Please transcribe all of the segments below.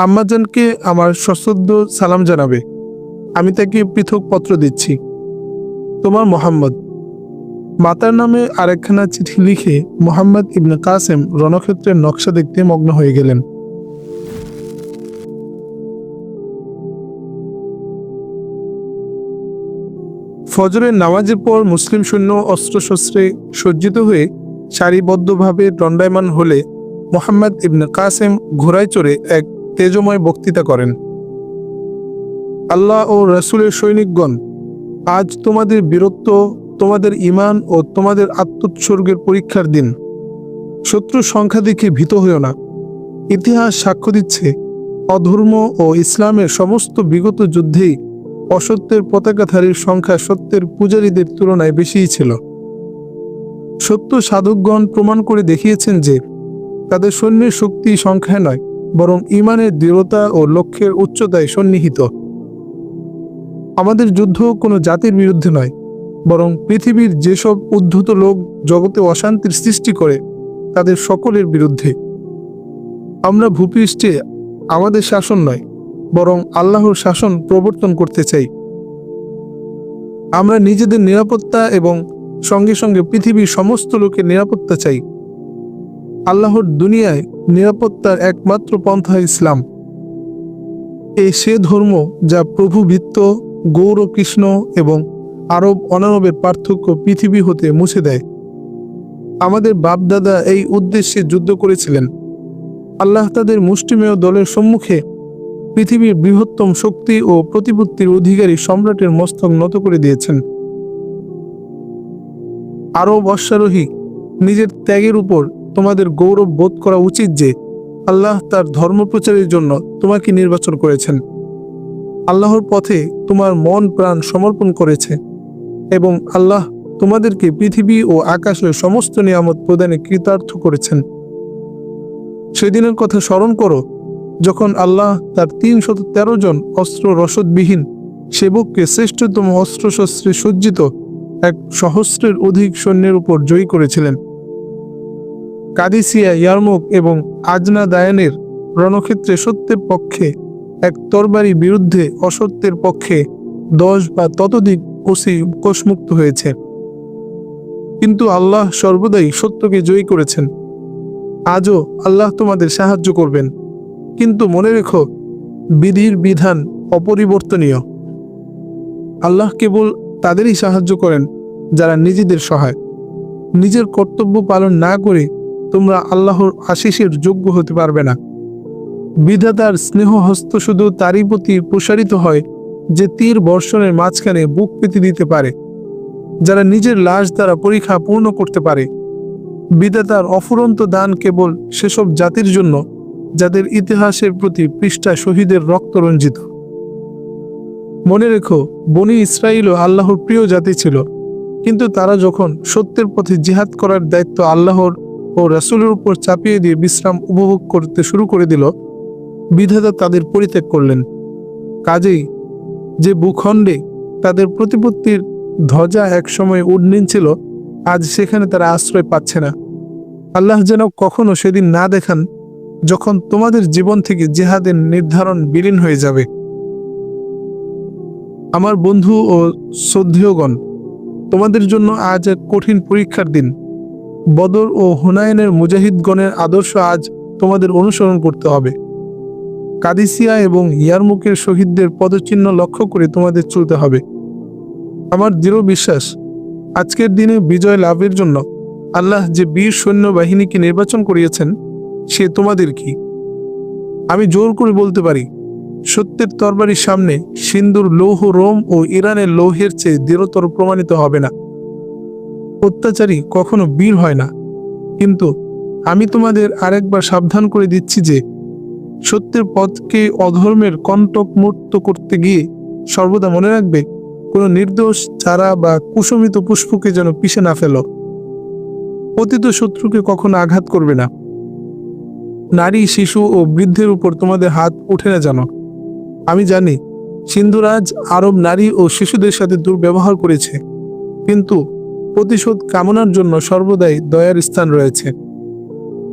আম্মাজানকে আমার সশ্রদ্ধ সালাম জানাবে। আমি তাকে পৃথক পত্র দিচ্ছি। তোমার মোহাম্মদ। মাতার নামে আরেকখানা চিঠি লিখে মুহাম্মদ ইবনে কাসেম রণক্ষেত্রের নকশা দেখতে মগ্ন হয়ে গেলেন। ফজরের নামাজের পর মুসলিম সৈন্য অস্ত্রশস্ত্রে সজ্জিত হয়ে সারিবদ্ধভাবে দণ্ডায়মান হলে মুহাম্মদ ইবনে কাসেম ঘোড়ায় চড়ে এক তেজময় বক্তৃতা করেন। আল্লাহ ও রাসূলের সৈনিকগণ, আজ তোমাদের বীরত্ব, তোমাদের ঈমান ও তোমাদের আত্মোৎসর্গের পরীক্ষার দিন। শত্রুর সংখ্যা দেখে ভীত হইও না। ইতিহাস সাক্ষ্য দিচ্ছে, অধর্ম ও ইসলামের সমস্ত বিগত যুদ্ধেই অসত্যের পতাকাধারীর সংখ্যা সত্যের পূজারীদের তুলনায় বেশিই ছিল। সত্য সাধকগণ প্রমাণ করে দেখিয়েছেন যে তাদের সৈন্যের শক্তি সংখ্যায় নয়, বরং ঈমানের দৃঢ়তা ও লক্ষ্যের উচ্চতায় সন্নিহিত। আমাদের যুদ্ধ কোনো জাতির বিরুদ্ধে নয়, বরং পৃথিবীর যেসব উদ্ধত লোক জগতে অশান্তির সৃষ্টি করে তাদের সকলের বিরুদ্ধে। আমরা ভূপৃষ্ঠে আমাদের শাসন নয়, বরং আল্লাহর শাসন প্রবর্তন করতে চাই। আমরা নিজেদের নিরাপত্তা এবং সঙ্গে সঙ্গে পৃথিবীর সমস্ত লোকের নিরাপত্তা চাই। আল্লাহর দুনিয়ায় নিরাপত্তার একমাত্র পন্থা ইসলাম। এই সে ধর্ম যা প্রভু ভিত্ত, গৌর কৃষ্ণ এবং আরব অনারবের পার্থক্য পৃথিবী হতে মুছে দেয়। আমাদের বাপদাদা এই উদ্দেশ্যে যুদ্ধ করেছিলেন। আল্লাহ তাদের মুষ্টিমেয় দলের সম্মুখে পৃথিবীর বৃহত্তম শক্তি ও প্রতিপত্তির অধিকারী সম্রাটের মস্তক নত করে দিয়েছেন। আরব অশ্বারোহী, নিজের ত্যাগের উপর তোমাদের গৌরব বোধ করা উচিত যে আল্লাহ তার ধর্ম প্রচারের জন্য তোমাকে নির্বাচন করেছেন। আল্লাহর পথে তোমার মন প্রাণ সমর্পণ করেছে এবং আল্লাহ তোমাদেরকে পৃথিবী ও আকাশের সমস্ত নিয়ামত প্রদানে কৃতার্থ করেছেন। সেদিনের কথা স্মরণ করো যখন আল্লাহ তার 313 জন অস্ত্র রসদবিহীন সেবককে শ্রেষ্ঠতম অস্ত্রশস্ত্রে সজ্জিত এক সহস্রের অধিক সৈন্যের উপর জয়ী করেছিলেন। কাদিসিয়া, ইয়ারমুক এবং আজনা দায়ানের রণক্ষেত্রে সত্যের পক্ষে এক তরবারি বিরুদ্ধে অসত্যের পক্ষে 10 বা ততোধিক ওসি কোষমুক্ত হয়েছে। কিন্তু আল্লাহ সর্বদাই সত্যকে জয়ী করেছেন। আজও আল্লাহ তোমাদের সাহায্য করবেন, কিন্তু মনে রেখো, বিধির বিধান অপরিবর্তনীয়। আল্লাহ কেবল তাদেরই সাহায্য করেন যারা নিজেদের সহায়। নিজের কর্তব্য পালন না করে তোমরা আল্লাহর আশিসের যোগ্য হতে পারবে না। বিধাতার স্নেহ হস্ত শুধু তারই প্রতি প্রসারিত হয় যে তীর বর্ষণের মাঝখানে বুক পেতে দিতে পারে, যারা নিজের লাশ দ্বারা পরীক্ষা পূর্ণ করতে পারে। বিধাতার অফুরন্ত দান কেবল সেসব জাতির জন্য যাদের ইতিহাসের প্রতি পৃষ্ঠা শহীদের রক্ত রঞ্জিত। মনে রেখো, বনি ইসরাইলও আল্লাহর প্রিয় জাতি ছিল, কিন্তু তারা যখন সত্যের পথে জিহাদ করার দায়িত্ব আল্লাহর ও রাসূলের উপর চাপিয়ে দিয়ে বিশ্রাম উপভোগ করতে শুরু করে দিল, বিধাতা তাদের পরিত্যাগ করলেন। কাজেই যে ভূখণ্ডে তাদের প্রতিপত্তির ধ্বজা একসময় উড্ডীন ছিল, আজ সেখানে তারা আশ্রয় পাচ্ছে না। আল্লাহ যেন কখনো সেদিন না দেখান যখন তোমাদের জীবন থেকে জিহাদের নির্ধারণ বিলীন হয়ে যাবে। আমার বন্ধু ও শ্রদ্ধেয়গণ, তোমাদের জন্য আজ এক কঠিন পরীক্ষার দিন। বদর ও হুনাইনের মুজাহিদগণের আদর্শ আজ তোমাদের অনুসরণ করতে হবে। কাদিসিয়া এবং ইয়ারমুকের শহীদদের পদচিহ্ন লক্ষ্য করে তোমাদের চলতে হবে। আমার দৃঢ় বিশ্বাস, আজকের দিনে বিজয় লাভের জন্য আল্লাহ যে বীর সৈন্যবাহিনীকে নির্বাচন করিয়েছেন সে তোমাদের কি। আমি জোর করে বলতে পারি, সত্যের তরবারির সামনে সিন্ধুর লৌহ রোম ও ইরানের লৌহের চেয়ে দৃঢ়তর প্রমাণিত হবে না। অত্যাচারী কখনো বীর হয় না, কিন্তু আমি তোমাদের আরেকবার সাবধান করে দিচ্ছি যে সত্যের পথকে অধর্মের কণ্টক মুক্ত করতে গিয়ে সর্বদা মনে রাখবে, কোনো নির্দোষ চারা বা কুসুমিত পুষ্পকে যেন পিষে না ফেলো। পতিত শত্রুকে কখনো আঘাত করবে না। নারী, শিশু ও বৃদ্ধের উপর তোমাদের হাত উঠে না যেন। আমি জানি সিন্ধুরাজ আরব নারী ও শিশুদের সাথে দুর্ব্যবহার করেছে, কিন্তু প্রতিশোধ কামনার জন্য সর্বদাই দয়ার স্থান রয়েছে।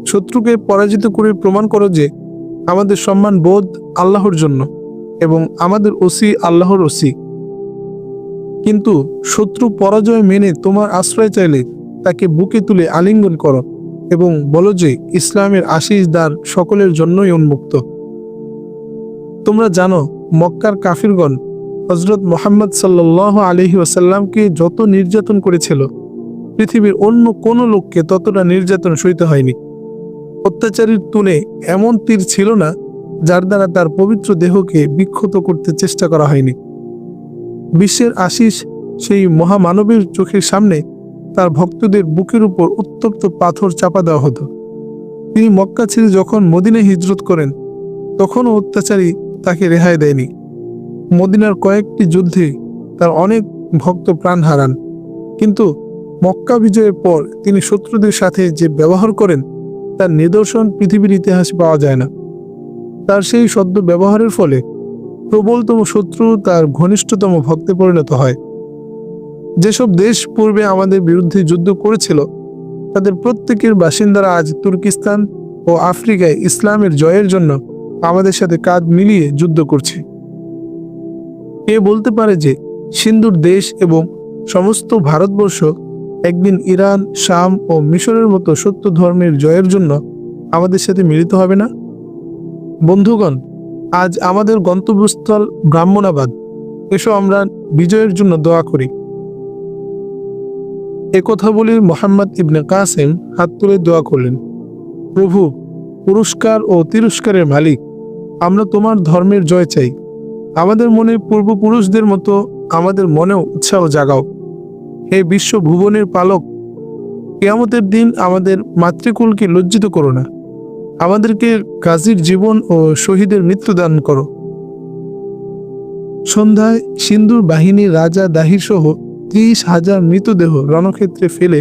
শত্রুকে পরাজিত করে প্রমাণ করো যে আমাদের সম্মান বোধ আল্লাহর জন্য এবং আমাদের ওসি আল্লাহর ওসি। কিন্তু শত্রু পরাজয় মেনে তোমার আশ্রয় চাইলে তাকে বুকে তুলে আলিঙ্গন করো এবং বলো যে ইসলামের আশিস দ্বার সকলের জন্যই উন্মুক্ত। তোমরা জানো মক্কার কাফিরগণ হযরত মুহাম্মদ সাল্লাল্লাহু আলাইহি ওয়াসাল্লামকে যত নির্যাতন করেছিল, পৃথিবীর অন্য কোনো লোককে ততটা নির্যাতন সইতে হয়নি। অত্যাচারীর তুলে এমন তীর ছিল না যার দ্বারা তার পবিত্র দেহকে বিক্ষত করতে চেষ্টা করা হয়নি। বিশ্বের আশিস সেই মহামানবের চোখের সামনে তার ভক্তদের বুকের উপর উত্তপ্ত পাথর চাপা দেওয়া হতো। তিনি মক্কা ছেড়ে যখন মদিনায় হিজরত করেন তখনও অত্যাচারী তাকে রেহাই দেয়নি। মদিনার কয়েকটি যুদ্ধে তার অনেক ভক্ত প্রাণ হারান, কিন্তু মক্কা বিজয়ের পর তিনি শত্রুদের সাথে যে ব্যবহার করেন তার নিদর্শন পৃথিবীর ইতিহাসে পাওয়া যায় না। তার সেই সদ্য ব্যবহারের ফলে প্রবলতম শত্রু তার ঘনিষ্ঠতম ভক্তে পরিণত হয়। যেসব দেশ পূর্বে আমাদের বিরুদ্ধে যুদ্ধ করেছিল তাদের প্রত্যেকের বাসিন্দারা আজ তুর্কিস্তান ও আফ্রিকায় ইসলামের জয়ের জন্য আমাদের সাথে কাঁধ মিলিয়ে যুদ্ধ করছে। কে বলতে পারে যে সিন্ধুর দেশ এবং সমস্ত ভারতবর্ষ একদিন ইরান, শাম ও মিশরের মতো সত্য ধর্মের জয়ের জন্য আমাদের সাথে মিলিত হবে না? বন্ধুগণ, আজ আমাদের গন্তব্যস্থল ব্রাহ্মণাবাদ। এসো আমরা বিজয়ের জন্য দোয়া করি। একথা বলে মুহাম্মদ ইবনে কাসেম হাত তুলে দোয়া করলেন, প্রভু, পুরস্কার ও তিরস্কারের মালিক, আমরা তোমার ধর্মের জয় চাই। আমাদের মনে পূর্বপুরুষদের মতো আমাদের মনেও উৎসাহ জাগাও। হে বিশ্ব ভুবনের পালক, কিয়ামতের দিন আমাদের মাতৃকুলকে লজ্জিত করো না। আমাদেরকে গাজীর জীবন ও শহীদের মৃত্যু দান করো। সন্ধ্যায় সিন্ধুর বাহিনীর রাজা দাহির সহ 30,000 মৃতদেহ রণক্ষেত্রে ফেলে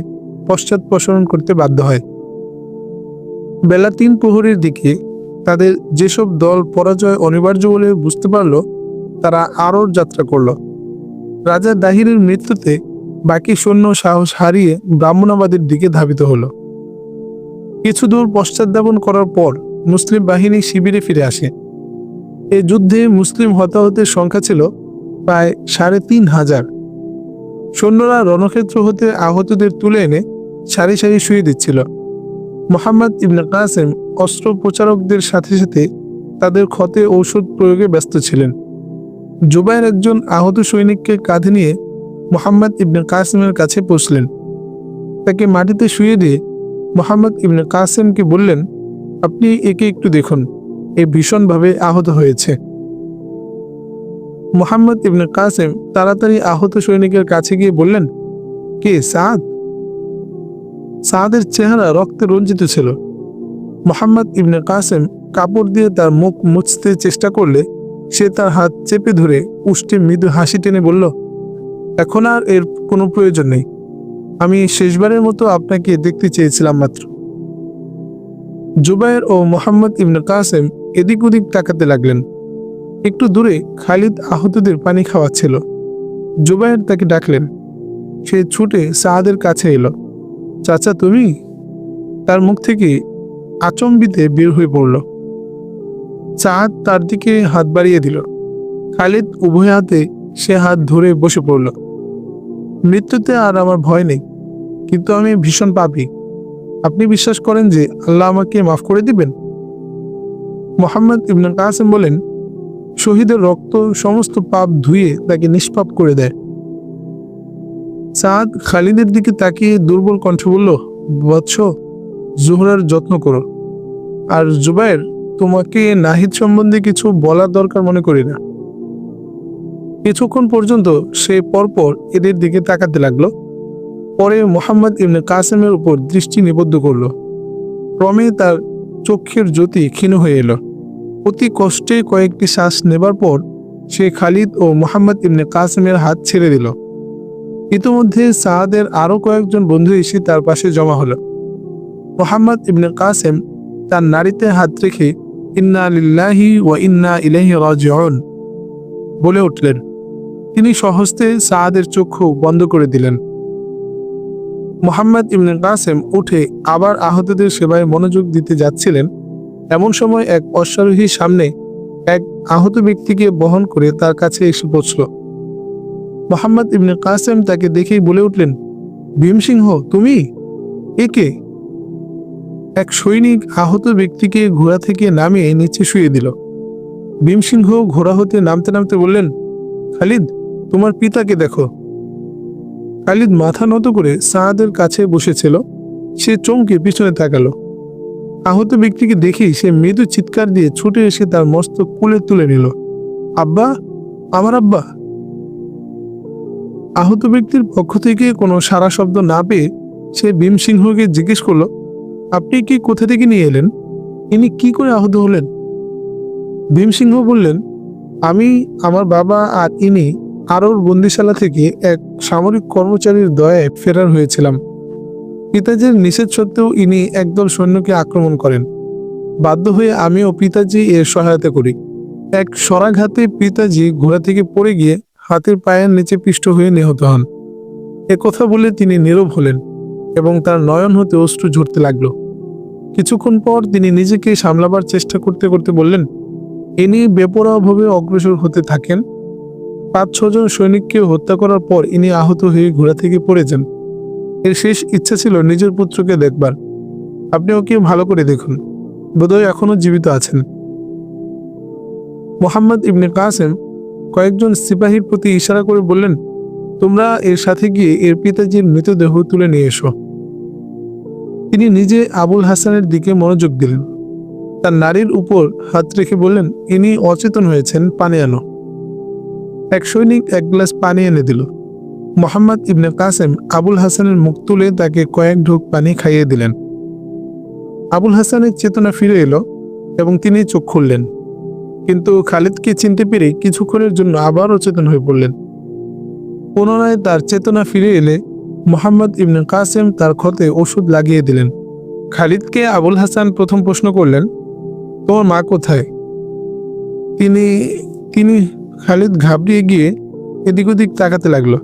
পশ্চাৎপসরণ করতে বাধ্য হয়। বেলা 3 প্রহরের দিকে তাদের যেসব দল পরাজয় অনিবার্য বলে বুঝতে পারল তারা আরোর যাত্রা করল। রাজা দাহিরের মৃত্যুতে বাকি সৈন্য সাহস হারিয়ে ব্রাহ্মণাবাদের দিকে ধাবিত হলো। কিছু দূর পশ্চাৎধাবন করার পর মুসলিম বাহিনী শিবিরে ফিরে আসে। এ যুদ্ধে মুসলিম হতাহতের সংখ্যা ছিল প্রায় 3,500। সৈন্যরা রণক্ষেত্র হতে আহতদের তুলে এনে সারি সারি শুয়ে দিচ্ছিল। মুহাম্মদ ইবনে কাসেম অস্ত্র প্রচারকদের সাথে সাথে তাদের ক্ষতে ঔষধ প্রয়োগে ব্যস্ত ছিলেন। জুবায়ের একজন আহত সৈনিককে কাঁধে নিয়ে মুহাম্মদ ইবনে কাসেমের কাছে পৌঁছলেন। তাকে মাটিতে শুয়ে দিয়ে মুহাম্মদ ইবনে কাসেমকে বললেন, আপনি একে একটু দেখুন, এ ভীষণভাবে আহত হয়েছে। মুহাম্মদ ইবনে কাসেম তাড়াতাড়ি আহত সৈনিকের কাছে গিয়ে বললেন, কে সাদ? সাদের চেহারা রক্তে রঞ্জিত ছিল। মুহাম্মদ ইবনে কাসেম কাপড় দিয়ে তার মুখ মুছতে চেষ্টা করলে সে তার হাত চেপে ধরে উষ্ঠে মৃদু হাসি টেনে বলল, এখন আর এর কোনো প্রয়োজন নেই। আমি শেষবারের মতো আপনাকে দেখতে চেয়েছিলাম মাত্র। জুবায়ের ও মুহাম্মদ ইবনে কাসেম এদিক ওদিক তাকাতে লাগলেন। একটু দূরে খালিদ আহতদের পানি খাওয়াচ্ছিল। জুবায়ের তাকে ডাকলেন। সে ছুটে সাদের কাছে এলো। চাচা, তুমি? তার মুখ থেকে আচম্বিতে বের হয়ে পড়ল। সাদ তার দিকে হাত বাড়িয়ে দিল। খালিদ উভয় হাতে সে হাত ধরে বসে পড়ল। মৃত্যুতে আর আমার ভয় নেই, কিন্তু আমি ভীষণ পাপী। আপনি বিশ্বাস করেন যে আল্লাহ আমাকে মাফ করে দিবেন? মুহাম্মদ ইবনে কাসেম বলেন, শহীদের রক্ত সমস্ত পাপ ধুয়ে তাকে নিষ্পাপ করে দেয়। সাদ খালিদের দিকে তাকিয়ে দুর্বল কণ্ঠে বলল, বৎস, জোহরার যত্ন করো। আর জুবায়ের, তোমাকে নাহিদ সম্বন্ধে কিছু বলার দরকার মনে করি না। কিছুক্ষণ পর্যন্ত সে পরপর এদের দিকে তাকাতে লাগলো। পরে মুহাম্মদ ইবনে কাসেমের উপর দৃষ্টি নিবদ্ধ করল। ক্রমে তার চক্ষের জ্যোতি ক্ষীণ হয়ে এলো। অতি কষ্টে কয়েকটি শ্বাস নেবার পর সে খালিদ ও মুহাম্মদ ইবনে কাসেমের হাত ছেড়ে দিল। ইতিমধ্যে সাদের আরো কয়েকজন বন্ধু এসে তার পাশে জমা হলো। মুহাম্মদ ইবনে কাসেম তার নাড়িতে হাত রেখে ইন্না লিল্লাহি ওয়া ইন্না ইলাইহি রাজিউন বলে উঠলেন। তিনি সহস্তে সাদের চক্ষু বন্ধ করে দিলেন। মুহাম্মদ ইবনে কাসেম উঠে আবার আহতদের সেবায় মনোযোগ দিতে যাচ্ছিলেন, এমন সময় এক অশ্বারোহী সামনে এক আহত ব্যক্তিকে বহন করে তার কাছে এসে পৌঁছল। মুহাম্মদ ইবনে কাসেম তাকে দেখেই বলে উঠলেন, ভীমসিংহ তুমি? একে? এক সৈনিক আহত ব্যক্তিকে ঘোড়া থেকে নামিয়ে নিচে শুয়ে দিল। ভীমসিংহ ঘোড়া হতে নামতে নামতে বললেন, খালিদ, তোমার পিতাকে দেখো। খালিদ মাথা নত করে সাআদের কাছে বসেছিল। সে চমকে পিছনে তাকালো। আহত ব্যক্তিকে দেখেই সে মৃদু চিৎকার দিয়ে ছুটে এসে তার মস্তক কোলে তুলে নিল। আব্বা, আমার আব্বা! আহত ব্যক্তির পক্ষ থেকে কোনো সাড়া শব্দ না পেয়ে সে ভীমসিংহকে জিজ্ঞেস করলো, আপনি কি কোথা থেকে নিয়ে এলেন? ইনি কি করে আহত হলেন? ভীমসিংহ বললেন, আমি, আমার বাবা আর ইনি আরোর বন্দিশালা থেকে এক সামরিক কর্মচারীর দয়ায় ফেরার হয়েছিলাম। পিতাজির নিষেধ সত্ত্বেও ইনি একদল সৈন্যকে আক্রমণ করেন। বাধ্য হয়ে আমি ও পিতাজি এর সহায়তা করি। এক সরাঘাতে পিতাজি ঘোড়া থেকে পড়ে গিয়ে হাতের পায়ের নিচে পিষ্ট হয়ে নিহত হন। কথা বলে তিনি নীরব হলেন এবং তার নয়ন হতে অশ্রু ঝরতে লাগলো। কিছুক্ষণ পর তিনি নিজেকে সামলাবার চেষ্টা করতে করতে বললেন, ইনি বেপরোয়াভাবে অগ্রসর হতে থাকেন। 5-6 জন সৈনিককে হত্যা করার পর ইনি আহত হয়ে ঘোড়া থেকে পড়ে যান। এর শেষ ইচ্ছা ছিল নিজের পুত্রকে দেখবার। আপনি ওকে ভালো করে দেখুন, বোধহয় এখনো জীবিত আছেন। মুহাম্মদ ইবনে কাসেম কয়েকজন সিপাহীর প্রতি ইশারা করে বললেন, তোমরা এর সাথে গিয়ে এর পিতাজির মৃতদেহ তুলে নিয়ে এসো। তিনি নিজে আবুল হাসানের দিকে মনোযোগ দিলেন। তার নারীর উপর হাত রেখে বললেন, ইনি অচেতন হয়েছেন, পানি আনো। এক সৈনিক এক গ্লাস পানি এনে দিল। মুহাম্মদ ইবনে কাসেম আবুল হাসানের মুখ তুলে তাকে কয়েক ঢোক পানি খাইয়ে দিলেন। আবুল হাসানের চেতনা ফিরে এলো এবং তিনি চোখ খুললেন, কিন্তু খালিদকে চিনতে পেরে কিছুক্ষণের জন্য আবার অচেতন হয়ে পড়লেন। পুনরায় তার চেতনা ফিরে এলে মুহাম্মদ ইবনে কাসেম তার ক্ষতে ওষুধ লাগিয়ে দিলেন। খালিদকে আবুল হাসান প্রথম প্রশ্ন করলেন, তোমার মা কোথায়? তিনি খালিদ ঘাবড়িয়ে গিয়ে এদিক ওদিক তাকাতে লাগলো।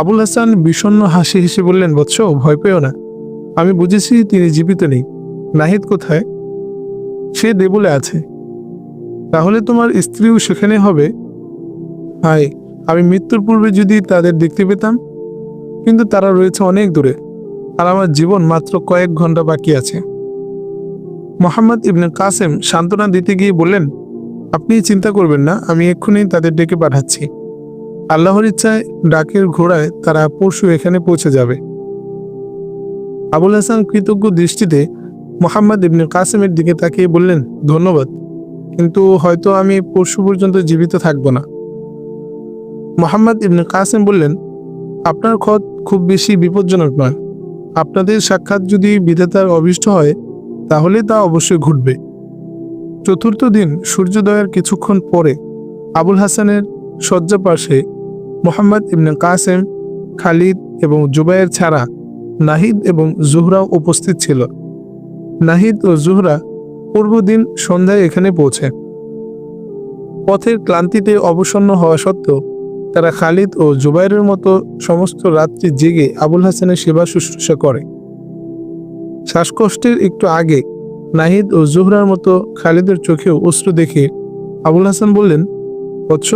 আবুল হাসান বিষণ্ণ হাসি হেসে বললেন, বৎস, ভয় পেও না, আমি বুঝেছি তিনি জীবিত নেই। নাহিদ কোথায়? সে দেবলে আছে। তাহলে তোমার স্ত্রীও সেখানে হবে? হায়, আমি মৃত্যুর পূর্বে যদি তাদের দেখতে পেতাম, কিন্তু তারা রয়েছে অনেক দূরে, আর আমার জীবন মাত্র কয়েক ঘন্টা বাকি আছে। মুহাম্মদ ইবনে কাসেম সান্ত্বনা দিতে গিয়ে বললেন, আপনি চিন্তা করবেন না, আমি এক্ষুনি তাদের ডেকে পাঠাচ্ছি। আল্লাহর ইচ্ছায় ডাকের ঘোড়ায় তারা পরশু এখানে পৌঁছে যাবে। আবুল হাসান কৃতজ্ঞ দৃষ্টিতে মুহাম্মদ ইবনে কাসেমের দিকে তাকিয়ে বললেন, ধন্যবাদ, কিন্তু হয়তো আমি পরশু পর্যন্ত জীবিত থাকব না। মুহাম্মদ ইবনে কাসেম বললেন, আপনার ক্ষত খুব বেশি বিপজ্জনক নয়। আপনাদের সাক্ষাৎ যদি বিধাতার অভীষ্ট হয় তাহলে তা অবশ্যই ঘটবে। চতুর্থ দিন সূর্যোদয়ের কিছুক্ষণ পরে আবুল হাসানের শয্যা পাশে মুহাম্মদ ইবনে কাসেম, খালিদ এবং জুবায়ের ছাড়া নাহিদ এবং জুহরাও উপস্থিত ছিল। নাহিদ ও জুহরা পূর্বদিন সন্ধ্যায় এখানে পৌঁছে। পথের ক্লান্তিতে অবসন্ন হওয়া সত্ত্বেও তারা খালিদ ও জুবাইরের মতো সমস্ত রাত্রি জেগে আবুল হাসানের সেবা শুশ্রূষা করে। শ্বাসকষ্টের একটু আগে নাহিদ ও জুহরার মতো খালিদের চোখেও অশ্রু দেখে আবুল হাসান বললেন, বৎস,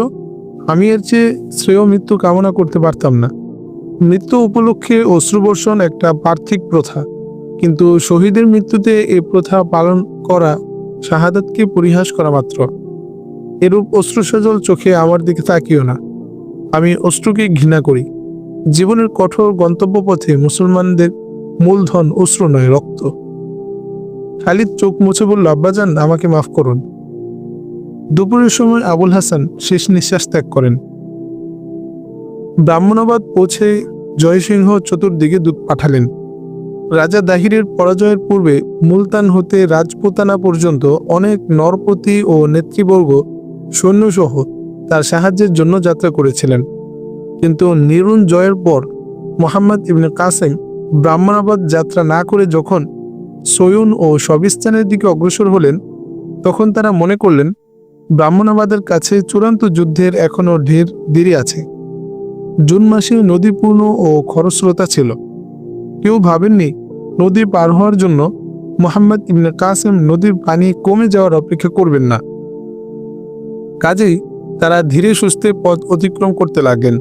আমি এর চেয়ে শ্রেয় মৃত্যু কামনা করতে পারতাম না। মৃত্যু উপলক্ষে অশ্রুবর্ষণ একটা পার্থিক প্রথা, কিন্তু শহীদের মৃত্যুতে এ প্রথা পালন করা শাহাদাতকে পরিহাস করা মাত্র। এরূপ অশ্রুসজল চোখে আমার দিকে তাকিও না। আমি অশ্রুকে ঘৃণা করি। জীবনের কঠোর গন্তব্যপথে মুসলমানদের মূলধন অশ্রু নয়, রক্ত। খালিদ চোখ মুছে বলল, আব্বাজান, আমাকে মাফ করুন। দুপুরের সময় আবুল হাসান শেষ নিঃশ্বাস ত্যাগ করেন। ব্রাহ্মণাবাদ পৌঁছে জয়সিংহ চতুর্দিকে দূত পাঠালেন। রাজা দাহিরের পরাজয়ের পূর্বে মুলতান হতে রাজপুতানা পর্যন্ত অনেক নরপতি ও নেতৃবর্গ সৈন্যসহ তার সাহায্যের জন্য যাত্রা করেছিলেন, কিন্তু নিরুন জয়ের পর মুহাম্মদ ইবনে কাসেম ব্রাহ্মণাবাদ যাত্রা না করে যখন সয়ুন ও সবিস্তানের দিকে অগ্রসর হলেন, তখন তারা মনে করলেন ব্রাহ্মণাবাদের কাছে চূড়ান্ত যুদ্ধের এখনও ঢের দেরি আছে। জুন মাসে নদী পূর্ণ ও খরস্রোতা ছিল। কেউ ভাবেননি নদী পার হওয়ার জন্য মোহাম্মদ ইবনে কাসেম নদীর পানি কমে যাওয়ার অপেক্ষা করবেন না। কাজেই তারা ধীরে সুস্থে পথ অতিক্রম করতে লাগলেন।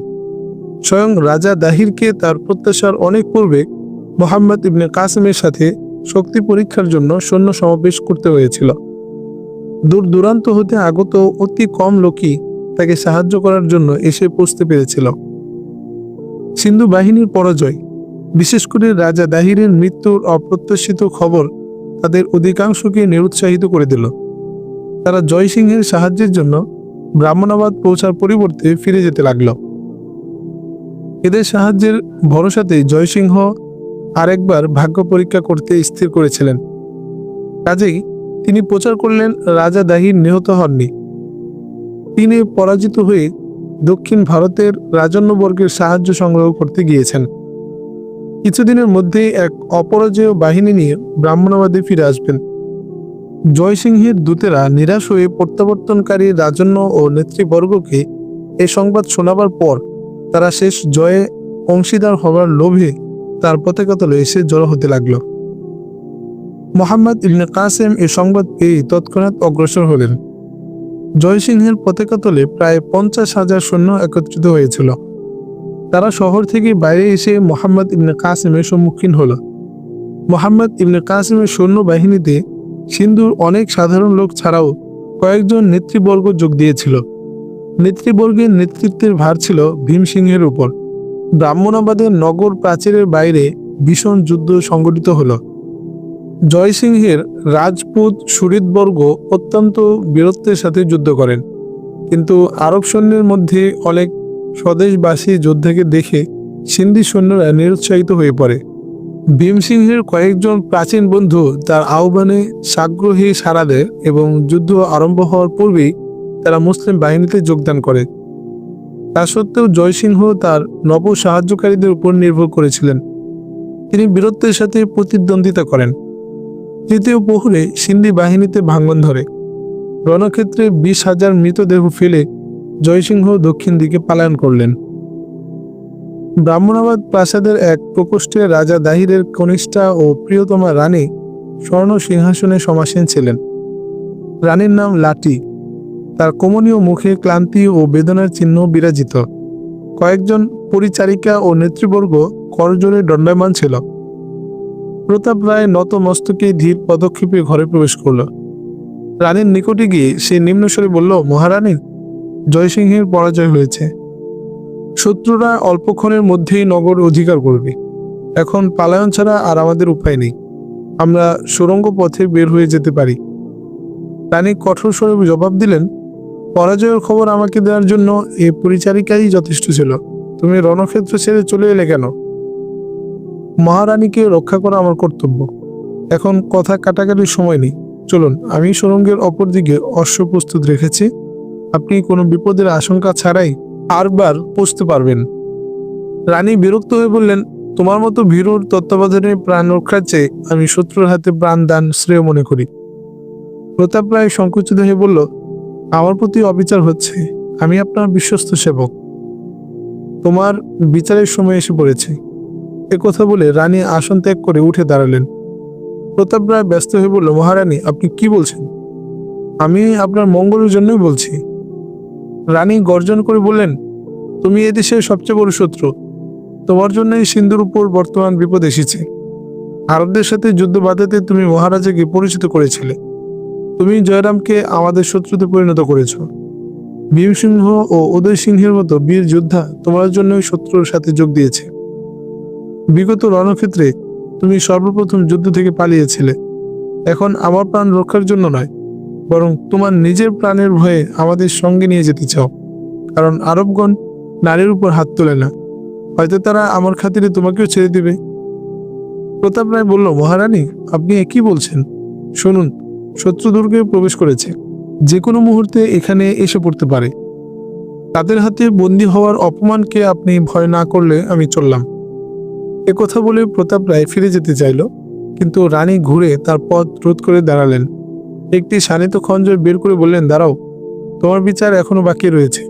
স্বয়ং রাজা দাহিরকে তার প্রত্যাশার অনেক পূর্বে মোহাম্মদ ইবনে কাসেমের সাথে শক্তি পরীক্ষার জন্য সৈন্য সমাবেশ করতে হয়েছিল। দূর দূরান্ত হতে আগত অতি কম লোকই তাকে সাহায্য করার জন্য এসে পৌঁছতে পেরেছিল। সিন্ধু বাহিনীর পরাজয়, বিশেষ করে রাজা দাহিরের মৃত্যুর অপ্রত্যাশিত খবর তাদের অধিকাংশকে নিরুৎসাহিত করে দিল। তারা জয়সিংহের সাহায্যের জন্য ব্রাহ্মণাবাদ পৌঁছার পরিবর্তে ফিরে যেতে লাগল। এদের সাহায্যের ভরসাতে জয়সিংহ আরেকবার ভাগ্য পরীক্ষা করতে স্থির করেছিলেন। কাজেই তিনি প্রচার করলেন রাজা দাহির নিহত হননি। তিনি পরাজিত হয়ে দক্ষিণ ভারতের রাজন্যবর্গের সাহায্য সংগ্রহ করতে গিয়েছেন। কিছুদিনের মধ্যেই এক অপরাজেয় বাহিনী নিয়ে ব্রাহ্মণাবাদে ফিরে আসবেন। জয়সিংহের দূতেরা নিরাশ হয়ে প্রত্যাবর্তনকারী রাজন্য ও নেতৃবর্গকে এ সংবাদ শোনাবার পর তারা শেষ জয়ে অংশীদার হওয়ার লোভে তার পতাকা তলে এসে জড়ো হতে লাগল। মোহাম্মদ ইবনে কাসেম এ সংবাদ পেয়ে তৎক্ষণাৎ অগ্রসর হলেন। জয়সিংহের পতাকা তলে প্রায় 50,000 সৈন্য একত্রিত হয়েছিল। তারা শহর থেকে বাইরে এসে মোহাম্মদ ইবনে কাসেমের সম্মুখীন হল। মোহাম্মদ ইবনে কাসেমের সৈন্য বাহিনীতে সিন্ধুর অনেক সাধারণ লোক ছাড়াও কয়েকজন নেতৃবর্গ যোগ দিয়েছিল। নেতৃবর্গের নেতৃত্বের ভার ছিল ভীমসিংহের উপর। ব্রাহ্মণাবাদের নগর প্রাচীরের বাইরে ভীষণ যুদ্ধ সংঘটিত হল। জয়সিংহের রাজপুত সুহৃদবর্গ অত্যন্ত বীরত্বের সাথে যুদ্ধ করেন, কিন্তু আরব সৈন্যের মধ্যে অনেক স্বদেশবাসী যোদ্ধাকে দেখে সিন্ধি সৈন্যরা নিরুৎসাহিত হয়ে পড়ে। ভীমসিংহের কয়েকজন প্রাচীন বন্ধু তার আহ্বানে সাগ্রহী সাড়া দেয় এবং যুদ্ধ আরম্ভ হওয়ার পূর্বেই তারা মুসলিম বাহিনীতে যোগদান করে। তা সত্ত্বেও জয়সিংহ তার নব সাহায্যকারীদের উপর নির্ভর করেছিলেন। তিনি বীরত্বের সাথে প্রতিদ্বন্দ্বিতা করেন। তৃতীয় প্রহরে সিন্ধি বাহিনীতে ভাঙন ধরে। রণক্ষেত্রে 20,000 মৃতদেহ ফেলে জয়সিংহ দক্ষিণ দিকে পলায়ন করলেন। ব্রাহ্মণাবাদ প্রাসাদের এক প্রকোষ্ঠে রাজা দাহিরের কনিষ্ঠা ও প্রিয়তমা রানী স্বর্ণ সিংহাসনে সমাসীন ছিলেন। রানীর নাম লাটি। তার কমনীয় মুখে ক্লান্তি ও বেদনার চিহ্ন বিরাজিত। কয়েকজন পরিচারিকা ও নেতৃবর্গ করজোড়ে দণ্ডায়মান ছিল। প্রতাপ রায় নত মস্তকে ধীর পদক্ষেপে ঘরে প্রবেশ করল। রানীর নিকটে গিয়ে সে নিম্নস্বরে বলল, মহারানী, জয়সিংহের পরাজয় হয়েছে। শত্রুরা অল্পক্ষণের মধ্যেই নগর অধিকার করবে। এখন পালায়ন ছাড়া আর আমাদের উপায় নেই। আমরা সুড়ঙ্গ পথে বের হয়ে যেতে পারি। রানী কঠোর স্বরে জবাব দিলেন, পরাজয়ের খবর আমাকে দেওয়ার জন্য এ পরিচারিকাই যথেষ্ট ছিল। তুমি রণক্ষেত্র ছেড়ে চলে এলে কেন? মহারানীকে রক্ষা করা আমার কর্তব্য। এখন কথা কাটাকাটির সময় নেই। চলুন, আমি সুড়ঙ্গের অপর দিকে অশ্ব প্রস্তুত রেখেছি। আপনি কোনো বিপদের আশঙ্কা ছাড়াই আরবার পৌঁছতে পারবেন। রানী বিরক্ত হয়ে বললেন, তোমার মতো ভীরুর তত্ত্বাবধানে প্রাণ রক্ষার চেয়ে আমি শত্রুর হাতে প্রাণ দান শ্রেয় মনে করি। প্রতাপ রায় সংকুচিত হয়ে বলল, আমার প্রতি অবিচার হচ্ছে। আমি আপনার বিশ্বস্ত সেবক। তোমার বিচারের সময় এসে পড়েছে। কথা বলে রানী আসন ত্যাগ করে উঠে দাঁড়ালেন। প্রতাপ রায় ব্যস্ত হয়ে বলল, মহারানী, আপনি কি বলছেন? আমি আপনার মঙ্গলের জন্যই বলছি। রানী গর্জন করে বললেন, তুমি এদেশের সবচেয়ে বড় শত্রু। তোমার জন্যই সিন্ধুর উপর বর্তমান বিপদ এসেছে। আরবদের সাথে যুদ্ধ বাধাতে তুমি মহারাজাকে পরিচিত করেছিলে। তুমি জয়রামকে আমাদের শত্রুতে পরিণত করেছ। ভীমসিংহ ও উদয় সিংহের মতো বীর যোদ্ধা তোমার জন্যই শত্রুর সাথে যোগ দিয়েছে। বিগত রণক্ষেত্রে তুমি সর্বপ্রথম যুদ্ধ থেকে পালিয়েছিলে। এখন আমার প্রাণ রক্ষার জন্য নয়, বরং তোমার নিজের প্রাণের ভয়ে আমাদের সঙ্গে নিয়ে যেতে চাও। কারণ আরবগণ নারীর উপর হাত তোলে না। হয়তো তারা আমার খাতিরে তোমাকেও ছেড়ে দিবে। প্রতাপ রায় বলল, মহারানী, আপনি একই বলছেন? শুনুন, শত্রু দুর্গে প্রবেশ করেছে। যে কোনো মুহূর্তে এখানে এসে পড়তে পারে। তাদের হাতে বন্দী হওয়ার অপমানকে আপনি ভয় না করলে আমি চললাম। কথা বলে প্রতাপ রায় ফিরে যেতে চাইল, কিন্তু রানী ঘুরে তার পথ রোধ করে দাঁড়ালেন। একটি শানিত খঞ্জর বের করে বললেন, দাঁড়াও, তোমার বিচার এখনো বাকি রয়েছে।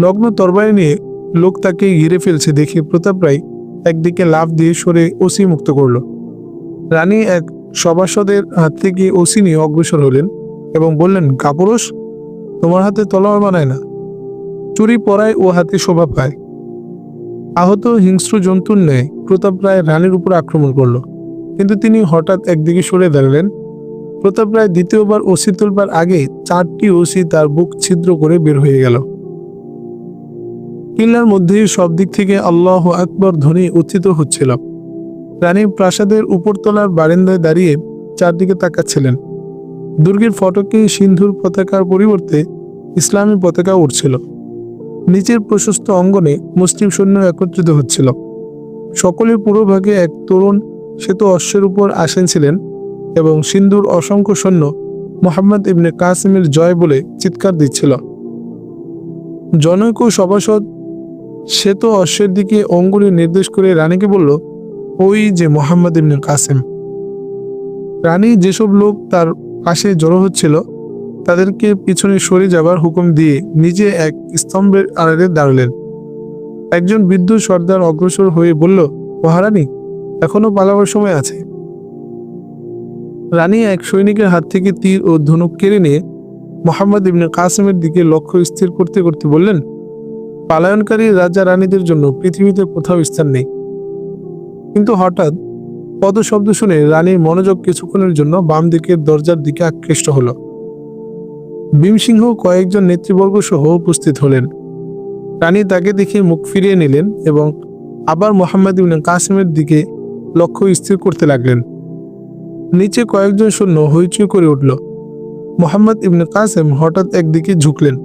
নগ্ন তরবারি নিয়ে লোক তাকে ঘিরে ফেলছে দেখে প্রতাপ রায় একদিকে লাফ দিয়ে সরে ওসি মুক্ত করল। রানী এক সভাসদের হাত থেকে ওসি নিয়ে অগ্রসর হলেন এবং বললেন, কাপুরুষ, তোমার হাতে তলোয়ার বানায় না, চুরি পরায় ও হাতে শোভা পায়। আহত হিংস্র জন্তুর ন্যায় প্রতাপ রায় রানীর উপর আক্রমণ করল, কিন্তু তিনি হঠাৎ একদিকে সরে দাঁড়ালেন। প্রতাপ রায় দ্বিতীয়বার ওসি তুলবার আগে 4টি ওসি তার বুক ছিদ্র করে বের হয়ে গেল। কিল্লার মধ্যে সব দিক থেকে আল্লাহু আকবার ধ্বনি উচ্চিত হচ্ছিল। রানী প্রাসাদের উপরতলার বারান্দায় দাঁড়িয়ে চারদিকে তাকাচ্ছিলেন। দুর্গের ফটকে সিন্ধুর পতাকার পরিবর্তে ইসলামী পতাকা উঠছিল। নিচের প্রশস্ত অঙ্গনে মুসলিম সৈন্য একত্রিত হচ্ছিল। সকলের পুরোভাগে এক তরুণ শ্বেত অশ্বের উপর আসীন ছিলেন এবং সিন্ধুর অসংখ্য সৈন্য মোহাম্মদ ইবনে কাসিমের জয় বলে চিৎকার দিচ্ছিল। জনৈক সভাসদ শ্বেত অশ্বের দিকে অঙ্গুলি নির্দেশ করে রানীকে বলল, ওই যে মোহাম্মদ ইবনে কাসিম। রানী যেসব লোক তার পাশে জড়ো হচ্ছিল তাদেরকে পিছনে সরে যাবার হুকুম দিয়ে নিজে এক স্তম্ভের আড়ালে দাঁড়ালেন। একজন বৃদ্ধ সর্দার অগ্রসর হয়ে বলল, মহারানী, এখনো পালাবার সময় আছে। রানী এক সৈনিকের হাত থেকে তীর ও ধনুক কেড়ে নিয়ে মোহাম্মদ ইবনে কাসিমের দিকে লক্ষ্য স্থির করতে করতে বললেন, পালায়নকারী রাজা রানীদের জন্য পৃথিবীতে কোথাও স্থান নেই। কিন্তু হঠাৎ পদশব্দ শুনে রানীর মনোযোগ কিছুক্ষণের জন্য বাম দিকের দরজার দিকে আকৃষ্ট হলো। ভীমসিংহ কয়েকজন নেতৃবর্গ সহ উপস্থিত হলেন। রানী তাকে দেখে মুখ ফিরিয়ে নিলেন এবং আবার মোহাম্মদ ইবনে কাসিমের দিকে লক্ষ্য স্থির করতে লাগলেন। নিচে কয়েকজন সৈন্য হইচই করে উঠল। মোহাম্মদ ইবনে কাসিম হঠাৎ একদিকে ঝুঁকলেন।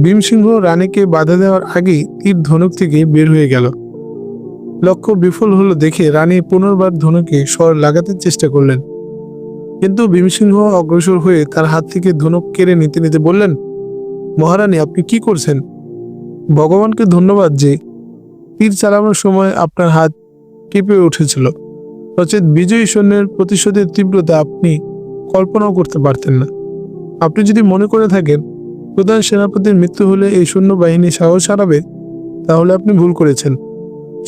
ভীমসিংহ রানীকে বাধা দেওয়ার আগেই তীর ধনুক থেকে বের হয়ে গেল। লক্ষ্য বিফল হলো দেখে রানী পুনর্বার ধনুকে স্বর লাগাতে চেষ্টা করলেন, কিন্তু ভীমসিংহ অগ্রসর হয়ে তার হাত থেকে ধনুক কেড়ে নিতে নিতে বললেন, মহারানী, আপনি কি করছেন? ভগবানকে ধন্যবাদ যে তীর চালানোর সময় আপনার হাত কেঁপে উঠেছিল, নচেত বিজয়ী সৈন্যের প্রতিশোধের তীব্রতা আপনি কল্পনাও করতে পারতেন না। আপনি যদি মনে করে থাকেন প্রধান সেনাপতির মৃত্যু হলে এই সৈন্যবাহিনী সাহস হারাবে, তাহলে আপনি ভুল করেছেন।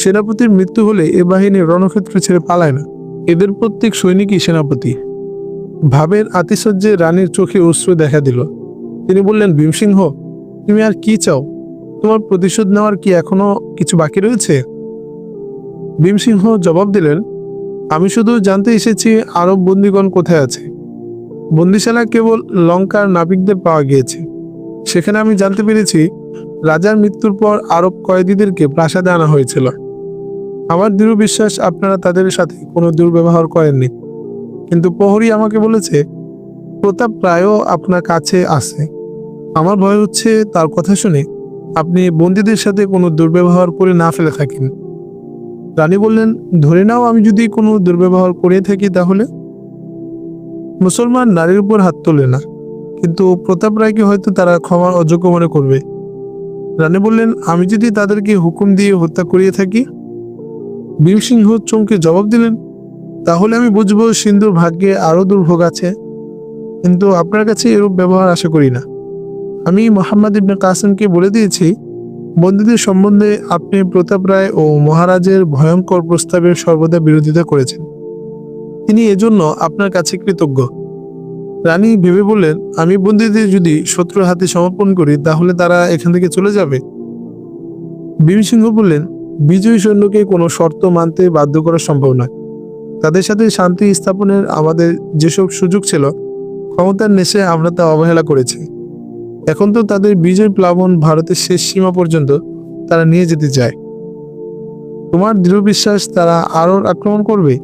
সেনাপতির মৃত্যু হলে এ বাহিনী রণক্ষেত্র ছেড়ে পালায় না। এদের প্রত্যেক সৈনিকই সেনাপতি। ভাবের আতিশয্যে রানীর চোখে অশ্রু দেখা দিল। তিনি বললেন, ভীমসিংহ, তুমি আর কি চাও? তোমার প্রতিশোধ নেওয়ার কি এখনো কিছু বাকি রয়েছে? ভীমসিংহ জবাব দিলেন, আমি শুধু জানতে এসেছি আরব বন্দীগণ কোথায় আছে। বন্দিশালা কেবল লঙ্কার নাবিকদের পাওয়া গিয়েছে। সেখানে আমি জানতে পেরেছি রাজার মৃত্যুর পর আরব কয়েদিদেরকে প্রাসাদে আনা হয়েছিল। আমার দৃঢ় বিশ্বাস আপনারা তাদের সাথে কোনো দুর্ব্যবহার করেননি, কিন্তু প্রহরী আমাকে বলেছে প্রতাপ প্রায়ও আপনার কাছে আসে। আমার ভয় হচ্ছে তার কথা শুনে আপনি বন্দীদের সাথে কোনো দুর্ব্যবহার করে না ফেলে থাকেন। রানী বললেন, ধরে নাও আমি যদি কোনো দুর্ব্যবহার করে থাকি, তাহলে? মুসলমান নারীর উপর হাত তোলে না, কিন্তু প্রতাপ রায়কে হয়তো তারা ক্ষমার অযোগ্য মনে করবে। রানী বললেন, আমি যদি তাদেরকে হুকুম দিয়ে হত্যা করিয়ে থাকি? ভীমসিংহ চমকে জবাব দিলেন, তাহলে আমি বুঝবো সিন্ধুর ভাগ্যে আরো দুর্ভোগ আছে, কিন্তু আপনার কাছে এরূপ ব্যবহার আশা করি না। আমি মোহাম্মদ ইবনে কাসিমকে বলে দিয়েছি, বন্দীদের সম্বন্ধে আপনি প্রতাপ রায় ও মহারাজের ভয়ঙ্কর প্রস্তাবের সর্বদা বিরোধিতা করেছেন। তিনি এজন্য আপনার কাছে কৃতজ্ঞ। রানী ভেবে বললেন, আমি বন্দীদের যদি শত্রুর হাতে সমর্পণ করি, তাহলে তারা এখান থেকে চলে যাবে। ভীমসিংহ বললেন, বিজয়ী সৈন্যকে কোনো শর্ত মানতে বাধ্য করা সম্ভব নয়। তাদের সাথে শান্তি স্থাপনের আমাদের যেসব সুযোগ ছিল, ক্ষমতার নেশে আমরা তা অবহেলা করেছি। এখন তো তাদের বিজয় প্লাবন ভারতের শেষ সীমা পর্যন্ত তারা নিয়ে যেতে চায়। তোমার দৃঢ় বিশ্বাস তারা আরও আক্রমণ করবে?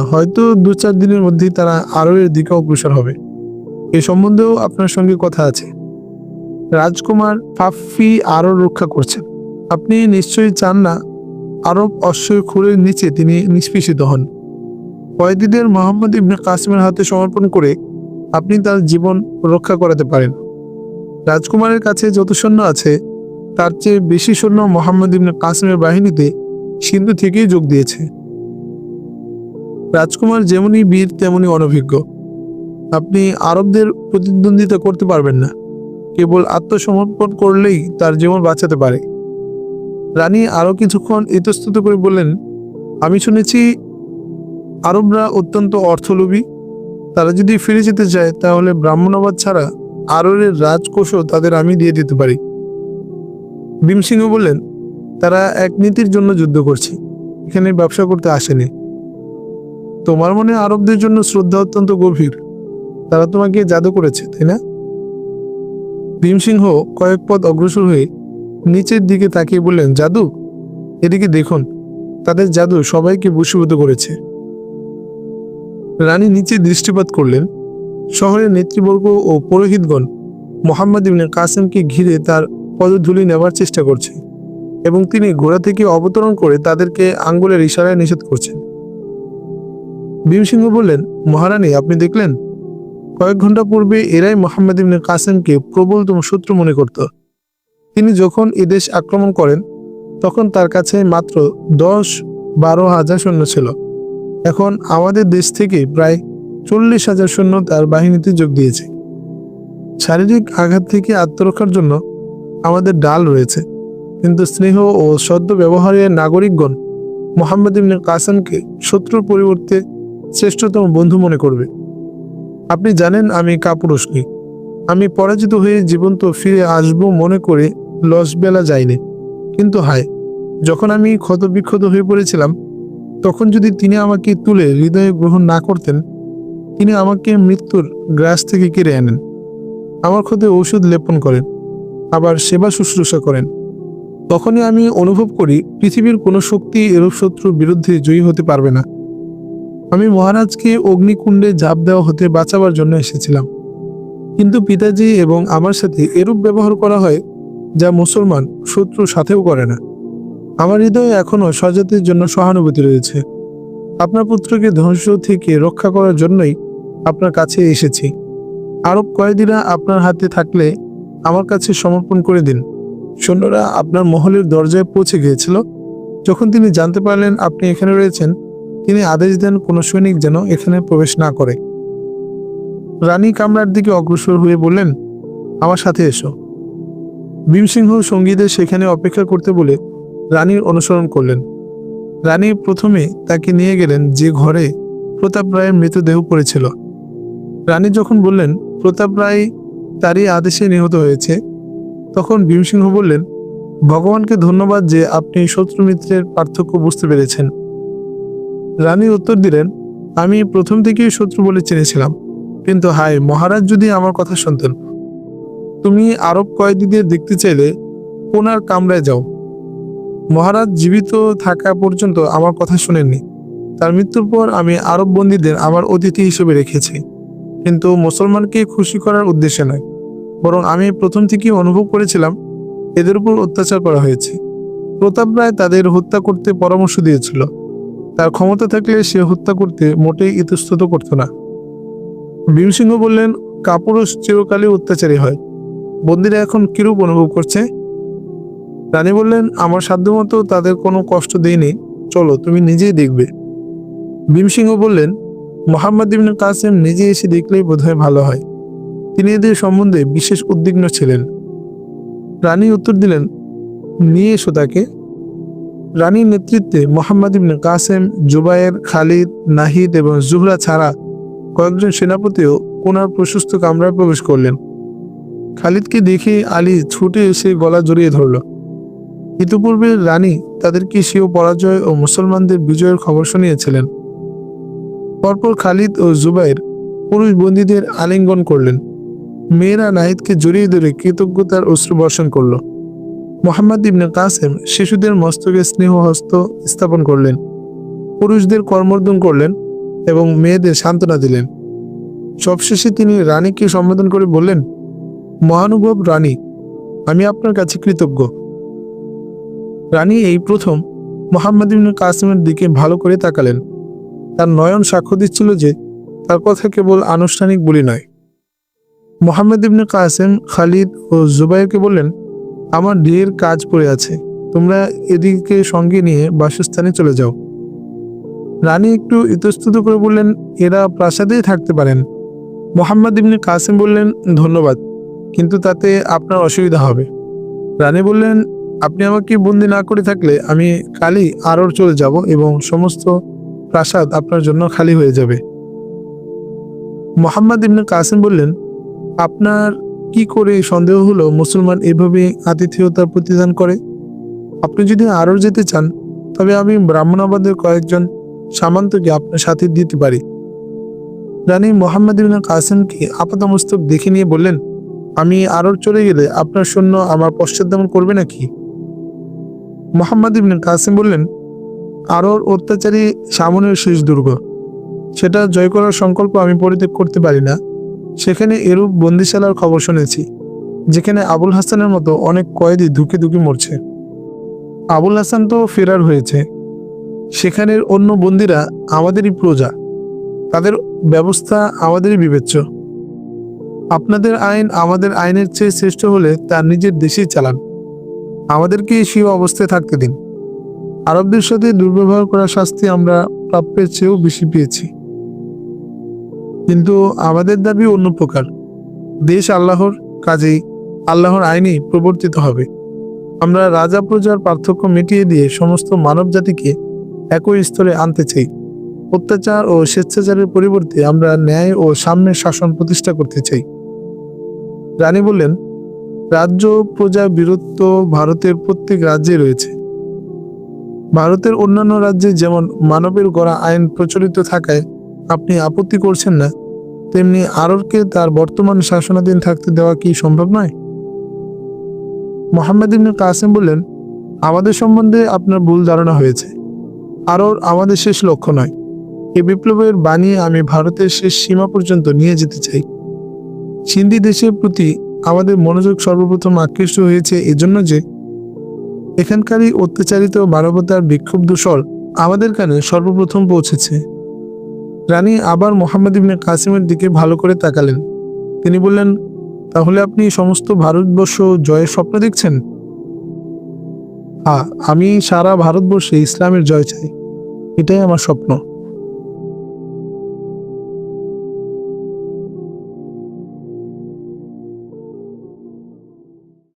হয়তো 2-4 দিনের মধ্যেই তারা আরও এর দিকে অগ্রসর হবে। এ সম্বন্ধেও আপনার সঙ্গে কথা আছে। রাজকুমার ফাফি আরও রক্ষা করছেন। আপনি নিশ্চয়ই চান না আরব অশ্বই খুরের নিচে তিনি নিষ্পেষিত হন। কয়েদিদের মোহাম্মদ ইবনে কাসিমের হাতে সমর্পণ করে আপনি তার জীবন রক্ষা করাতে পারেন। রাজকুমারের কাছে যত সৈন্য আছে, তার চেয়ে বেশি সৈন্য মোহাম্মদ ইবনে কাসিমের বাহিনীতে সিন্ধু থেকেই যোগ দিয়েছে। রাজকুমার যেমনই বীর তেমনি অনভিজ্ঞ। আপনি আরবদের প্রতিদ্বন্দ্বিতা করতে পারবেন না। কেবল আত্মসমর্পণ করলেই তার জীবন বাঁচাতে পারে। রানী আরো কিছুক্ষণ ইতস্তত করে বললেন, আমি শুনেছি আরবরা অত্যন্ত অর্থলোভী। তারা যদি ফিরে যেতে চায় তাহলে ব্রাহ্মণাবাদ ছাড়া আরবের রাজকোষও তাদের আমি দিয়ে দিতে পারি। ভীমসিংহ বললেন, তারা এক নীতির জন্য যুদ্ধ করছে, এখানে ব্যবসা করতে আসেনি। তোমার মনে আরবদের জন্য শ্রদ্ধা অত্যন্ত গভীর। তারা তোমাকে জাদু করেছে, তাই না? ভীমসিংহ কয়েক পথ অগ্রসর হয়ে নিচের দিকে তাকিয়ে বললেন, জাদু? এদিকে দেখুন, তাদের জাদু সবাইকে বশীভূত করেছে। রানী নিচে দৃষ্টিপাত করলেন। শহরের নেতৃবর্গ ও পুরোহিতগণ মোহাম্মদ ইবনে কাসেমকে ঘিরে তার পদধূলি নেবার চেষ্টা করছে এবং তিনি ঘোড়া থেকে অবতরণ করে তাদেরকে আঙ্গুলের ইশারায় নিষেধ করছেন। ভীমসিংহ বললেন, মহারানী, আপনি দেখলেন, কয়েক ঘন্টা পূর্বে এরাই মোহাম্মদ ইবনে কাসেমকে প্রবলতম শত্রু মনে করত। তিনি যখন এদেশ আক্রমণ করেন তখন তার কাছে মাত্র 10-12 হাজার সৈন্য ছিল। এখন আমাদের দেশ থেকে প্রায় 40,000 সৈন্য তার বাহিনীতে যোগ দিয়েছে। শারীরিক আঘাত থেকে আত্মরক্ষার জন্য আমাদের ডাল রয়েছে, কিন্তু স্নেহ ও সদ্য ব্যবহারের নাগরিকগণ মোহাম্মদ ইবনে কাসেমকে শত্রুর পরিবর্তে শ্রেষ্ঠতম বন্ধু মনে করবে। আপনি জানেন আমি কাপুরুষ নই। আমি পরাজিত হয়ে জীবন্ত ফিরে আসব মনে করে লসবেলা যাইনি। কিন্তু হায়, যখন আমি ক্ষতবিক্ষত হয়ে পড়েছিলাম তখন যদি তিনি আমাকে তুলে হৃদয়ে গ্রহণ না করতেন, তিনি আমাকে মৃত্যুর গ্রাস থেকে কেড়ে আনেন, আমার ক্ষতে ঔষধ লেপন করেন, আবার সেবা শুশ্রূষা করেন। তখনই আমি অনুভব করি পৃথিবীর কোনো শক্তি এরূপ শত্রুর বিরুদ্ধে জয়ী হতে পারবে না। আমি মহারাজকে অগ্নিকুণ্ডে ঝাঁপ দেওয়া হতে বাঁচাবার জন্য এসেছিলাম, কিন্তু পিতাজি এবং আমার সাথে এরূপ ব্যবহার করা হয় যা মুসলমান শত্রুর সাথেও করে না। আমার হৃদয়ে এখনো স্বজাতির জন্য সহানুভূতি রয়েছে। আপনার পুত্রকে ধ্বংস থেকে রক্ষা করার জন্যই আপনার কাছে এসেছি। আরব কয়েদিরা আপনার হাতে থাকলে আমার কাছে সমর্পণ করে দিন। সৈন্যরা আপনার মহলের দরজায় পৌঁছে গিয়েছিল। যখন তিনি জানতে পারলেন আপনি এখানে রয়েছেন, তিনি আদেশ দেন কোনো সৈনিক যেন এখানে প্রবেশ না করে। রানী কামরার দিকে অগ্রসর হয়ে বললেন, আমার সাথে এসো। ভীমসিংহ সঙ্গীদের সেখানে অপেক্ষা করতে বলে রানীর অনুসরণ করলেন। রানী প্রথমে তাকে নিয়ে গেলেন যে ঘরে প্রতাপ রায়ের মৃতদেহ পড়েছিল। রানী যখন বললেন প্রতাপ রায় তারই আদেশে নিহত হয়েছে, তখন ভীমসিংহ বললেন, ভগবানকে ধন্যবাদ যে আপনি শত্রু মিত্রের পার্থক্য বুঝতে পেরেছেন। রানী উত্তর দিলেন, আমি প্রথম থেকেই শত্রু বলে চিনেছিলাম, কিন্তু হায়, মহারাজ যদি আমার কথা শুনতেন। তুমি আরব কয়েদিদের দেখতে চাইলে ওনার কামরায় যাও। মহারাজ জীবিত থাকা পর্যন্ত আমার কথা শুনেননি। তার মৃত্যুর পর আমি আরব বন্দীদের আমার অতিথি হিসেবে রেখেছি, কিন্তু মুসলমানকে খুশি করার উদ্দেশ্যে নয়, বরং আমি প্রথম থেকেই অনুভব করেছিলাম এদের উপর অত্যাচার করা হয়েছে। প্রতাপ রায় তাদের হত্যা করতে পরামর্শ দিয়েছিল। তার ক্ষমতা থাকলে সে হত্যা করতে মোটেই ইতস্তত করত না। ভীমসিংহ বললেন, কাপুরুষ চিরকালই অত্যাচারী হয়। বন্দীরা এখন কিরূপ অনুভব করছে? রানী বললেন, আমার সাধ্যমতো তাদের কোনো কষ্ট দেয়নি, চলো তুমি নিজেই দেখবে। ভীমসিংহ বললেন, মোহাম্মদ ইবনে কাসেম নিজে এসে দেখলেই বোধহয় ভালো হয়। তিনি এদের সম্বন্ধে বিশেষ উদ্বিগ্ন ছিলেন। রানী উত্তর দিলেন, নিয়ে এসো তাকে। রানীর নেতৃত্বে মোহাম্মদ ইবনে কাসেম, জুবায়ের, খালিদ, নাহিদ এবং জুহরা ছাড়া কয়েকজন সেনাপতিও ওনার প্রশস্ত কামরায় প্রবেশ করলেন। খালিদকে দেখে আলী ছুটে এসে গলা জড়িয়ে ধরল। ইতিপূর্বে রানী তাদেরকে স্বীয় পরাজয় ও মুসলমানদের বিজয়ের খবর শুনিয়েছিলেন। পরপর খালিদ ও জুবাইর পুরুষ বন্দীদের আলিঙ্গন করলেন। মেয়েরা নাহিদকে জড়িয়ে ধরে কৃতজ্ঞতার অশ্রু বর্ষণ করল। মোহাম্মদ ইবনে কাসেম শিশুদের মস্তকে স্নেহ হস্ত স্থাপন করলেন, পুরুষদের কর্মর্দন করলেন এবং মেয়েদের সান্ত্বনা দিলেন। সবশেষে তিনি রানীকে সম্বোধন করে বললেন, মহানুভব রানী, আমি আপনার কাছে কৃতজ্ঞ। রানী এই প্রথম মোহাম্মদ ইবনে কাসেমের দিকে ভালো করে তাকালেন। তার নয়ন সাক্ষ্য দিচ্ছিল যে তার কথা কেবল আনুষ্ঠানিক বলি নয়। মোহাম্মদ ইবনে কাসেম খালিদ ও জুবাইরকে বললেন, আমার ঢের কাজ পড়ে আছে, তোমরা এদিকে সঙ্গে নিয়ে বাসস্থানে চলে যাও। রানী একটু ইতস্তত করে বললেন, এরা প্রাসাদেই থাকতে পারেন। মোহাম্মদ ইবনে কাসেম বললেন, ধন্যবাদ, কিন্তু তাতে আপনার অসুবিধা হবে। রানী বললেন, আপনি আমাকে বন্দি না করে থাকলে আমি কালই আরব চলে যাব এবং সমস্ত প্রাসাদ আপনার জন্য খালি হয়ে যাবে। মোহাম্মদ ইবনে কাসিম বললেন, আপনার কি করে সন্দেহ হলো মুসলমান এভাবে আতিথেয়তার প্রতিদান করে? আপনি যদি আরও যেতে চান তবে আমি ব্রাহ্মণাবাদের কয়েকজন সামন্তকে আপনার সাথে দিতে পারি। রানী মোহাম্মদ ইবনে কাসিমকে আপাতমস্তক দেখে নিয়ে বললেন, আমি আরও চলে গেলে আপনার সৈন্য আমার পশ্চাৎদমন করবে নাকি? মোহাম্মদ ইবনে কাসিম বললেন, আরোর অত্যাচারী সামনের শেষ দুর্গ, সেটা জয় করার সংকল্প আমি পরিত্যাগ করতে পারি না। সেখানে এরূপ বন্দিশালার খবর শুনেছি, যেখানে আবুল হাসানের মতো অনেক কয়েদি ধুকে ধুকে মরছে। আবুল হাসান তো ফেরার হয়েছে। সেখানের অন্য বন্দিরা আমাদেরই প্রজা, তাদের ব্যবস্থা আমাদেরই বিবেচ্য। আপনাদের আইন আমাদের আইনের চেয়ে শ্রেষ্ঠ হলে তার নিজের দেশেই চালান, আমাদেরকে সেই অবস্থায় থাকতে দিন। আরবদের সাথে দুর্ব্যবহার করার শাস্তি আমরা প্রাপ্যের চেয়েও বেশি পেয়েছি, কিন্তু আমাদের দাবি অন্য প্রকার। দেশ আল্লাহর, কাজেই আল্লাহর আইনই প্রবর্তিত হবে। আমরা রাজা প্রজার পার্থক্য মিটিয়ে দিয়ে সমস্ত মানব জাতিকে একই স্তরে আনতে চাই। অত্যাচার ও স্বেচ্ছাচারের পরিবর্তে আমরা ন্যায় ও সাম্যের শাসন প্রতিষ্ঠা করতে চাই। রানী বললেন, রাজ্য প্রজা বীরত্ব ভারতের প্রত্যেক রাজ্যে রয়েছে। ভারতের অন্যান্য রাজ্যে যেমন মানবের গড়া আইন প্রচলিত থাকায় আপনি আপত্তি করছেন না, তেমনি আরবকে তার বর্তমান শাসনাধীন থাকতে দেওয়া কি সম্ভব নয়? মোহাম্মদ ইবনে কাসিম বললেন, আমাদের সম্বন্ধে আপনার ভুল ধারণা হয়েছে। আরব আমাদের শেষ লক্ষ্য নয়। এই বিপ্লবের বাণী আমি ভারতের শেষ সীমা পর্যন্ত নিয়ে যেতে চাই। সিন্ধি দেশের প্রতি আমাদের মনোযোগ সর্বপ্রথম আকৃষ্ট হয়েছে এজন্য যে এখানকারই অত্যাচারিত মানবতার বিক্ষুব্ধ স্বর আমাদের কানে সর্বপ্রথম পৌঁছেছে। রানী আবার মোহাম্মদ ইবনে কাসিমের দিকে ভালো করে তাকালেন। তিনি বললেন, তাহলে আপনি সমস্ত ভারতবর্ষ জয়ের স্বপ্ন দেখছেন? হ্যাঁ, আমি সারা ভারতবর্ষে ইসলামের জয় চাই, এটাই আমার স্বপ্ন।